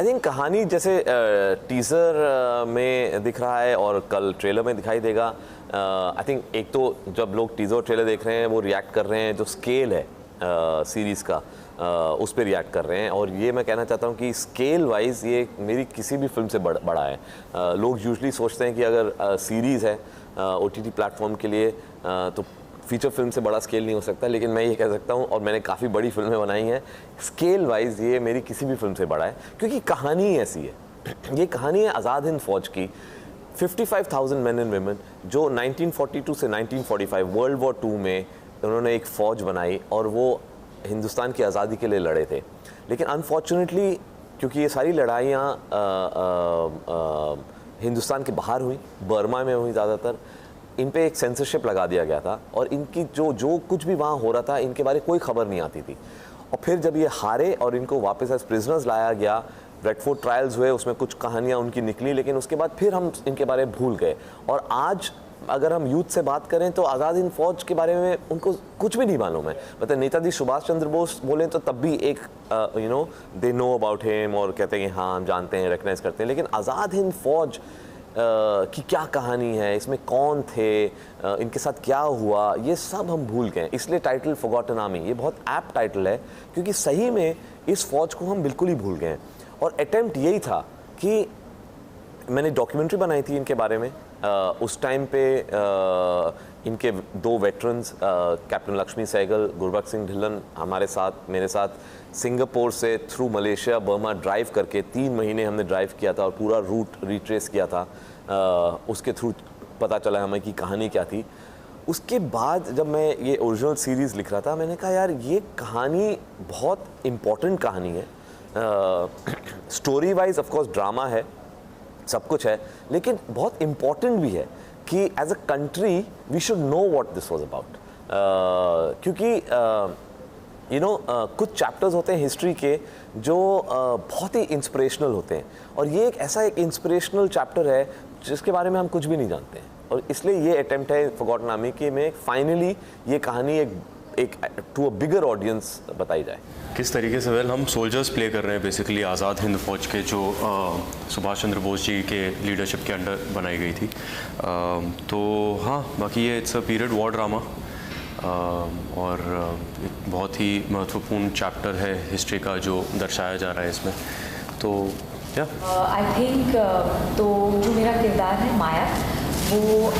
I think कहानी जैसे teaser में दिख रहा है और कल ट्रेलर में दिखाई देगा। आई थिंक एक तो जब लोग टीज़र और ट्रेलर देख रहे हैं वो रिएक्ट कर रहे हैं, जो स्केल है सीरीज़ का उस पर रिएक्ट कर रहे हैं। और ये मैं कहना चाहता हूँ कि स्केल वाइज ये मेरी किसी भी फिल्म से बड़ा है। लोग यूजुअली सोचते हैं कि अगर सीरीज़ है OTT प्लेटफॉर्म के लिए तो फीचर फिल्म से बड़ा स्केल नहीं हो सकता, लेकिन मैं ये कह सकता हूँ, और मैंने काफ़ी बड़ी फिल्में बनाई हैं, स्केल वाइज ये मेरी किसी भी फिल्म से बड़ा है, क्योंकि कहानी ही ऐसी है। ये कहानी है आज़ाद हिंद फ़ौज की। 55,000 मेन एंड वेमेन जो 1942 से 1945 वर्ल्ड वॉर 2 में उन्होंने एक फ़ौज बनाई और वो हिंदुस्तान की आज़ादी के लिए लड़े थे। लेकिन अनफॉर्चुनेटली क्योंकि ये सारी लड़ाइयाँ हिंदुस्तान के बाहर हुई, बर्मा में हुई ज़्यादातर, इन पे एक सेंसरशिप लगा दिया गया था और इनकी जो कुछ भी वहाँ हो रहा था इनके बारे कोई खबर नहीं आती थी। और फिर जब ये हारे और इनको वापस एज प्रिजनर्स लाया गया, रेड फोर्ट ट्रायल्स हुए, उसमें कुछ कहानियाँ उनकी निकली, लेकिन उसके बाद फिर हम इनके बारे में भूल गए। और आज अगर हम यूथ से बात करें तो आज़ाद हिंद फ़ौज के बारे में उनको कुछ भी नहीं मालूम है। मतलब नेताजी सुभाष चंद्र बोस बोलें तो तब भी एक दे नो अबाउट हिम और कहते हैं कि हाँ हम जानते हैं, रिकग्नाइज करते हैं। लेकिन आज़ाद हिंद फ़ौज की क्या कहानी है, इसमें कौन थे, इनके साथ क्या हुआ, ये सब हम भूल गए। इसलिए टाइटल फॉरगॉटन आर्मी ये बहुत ऐप्ट टाइटल है, क्योंकि सही में इस फ़ौज को हम बिल्कुल ही भूल गए। और अटेम्प्ट यही था कि मैंने डॉक्यूमेंट्री बनाई थी इनके बारे में। उस टाइम पे इनके 2 वेटरन्स कैप्टन लक्ष्मी सहगल, गुरबख्श सिंह ढिल्लन हमारे साथ, मेरे साथ सिंगापुर से थ्रू मलेशिया बर्मा ड्राइव करके 3 महीने हमने ड्राइव किया था और पूरा रूट रिट्रेस किया था। उसके थ्रू पता चला हमें कि कहानी क्या थी। उसके बाद जब मैं ये ओरिजिनल सीरीज़ लिख रहा था, मैंने कहा यार ये कहानी बहुत इम्पॉर्टेंट कहानी है। Story wise of course drama है, सब कुछ है, लेकिन बहुत इम्पॉर्टेंट भी है कि as a country we should know what this was about. क्योंकि कुछ चैप्टर्स होते हैं हिस्ट्री के जो बहुत ही इंस्पिरेशनल होते हैं, और ये एक ऐसा एक इंस्पिरेशनल चैप्टर है जिसके बारे में हम कुछ भी नहीं जानते हैं। और इसलिए ये अटेम्प्ट है फॉरगॉटन आर्मी कि मैं फाइनली ये कहानी एक टू अ बिगर ऑडियंस बताई जाए। किस तरीके से हम सोल्जर्स प्ले कर रहे हैं बेसिकली आज़ाद हिंद फौज के, जो सुभाष चंद्र बोस जी के लीडरशिप के अंडर बनाई गई थी। तो हाँ, बाकी ये it's a period war drama और एक बहुत ही महत्वपूर्ण चैप्टर है हिस्ट्री का जो दर्शाया जा रहा है इसमें। तो या आई थिंक तो जो मेरा किरदार है माया, वो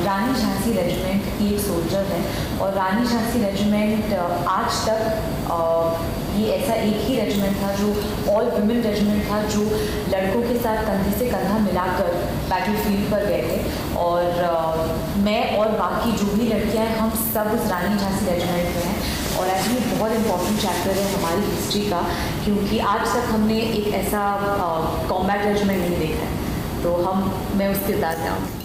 रानी झांसी रेजिमेंट की एक सोल्जर है। और रानी झांसी रेजिमेंट आज तक ये ऐसा एक ही रेजिमेंट था जो ऑल वुमेन रेजिमेंट था, जो लड़कों के साथ कंधे से कंधा मिलाकर बैटल फील्ड पर गए थे। और मैं और बाकी जो भी लड़कियां हैं, हम सब उस रानी झांसी रेजिमेंट में हैं। और एक्चुअली बहुत इंपॉर्टेंट चैप्टर है हमारी हिस्ट्री का, क्योंकि आज तक हमने एक ऐसा कॉम्बैट रेजिमेंट नहीं देखा है। तो मैं उस किरदार में आऊँ।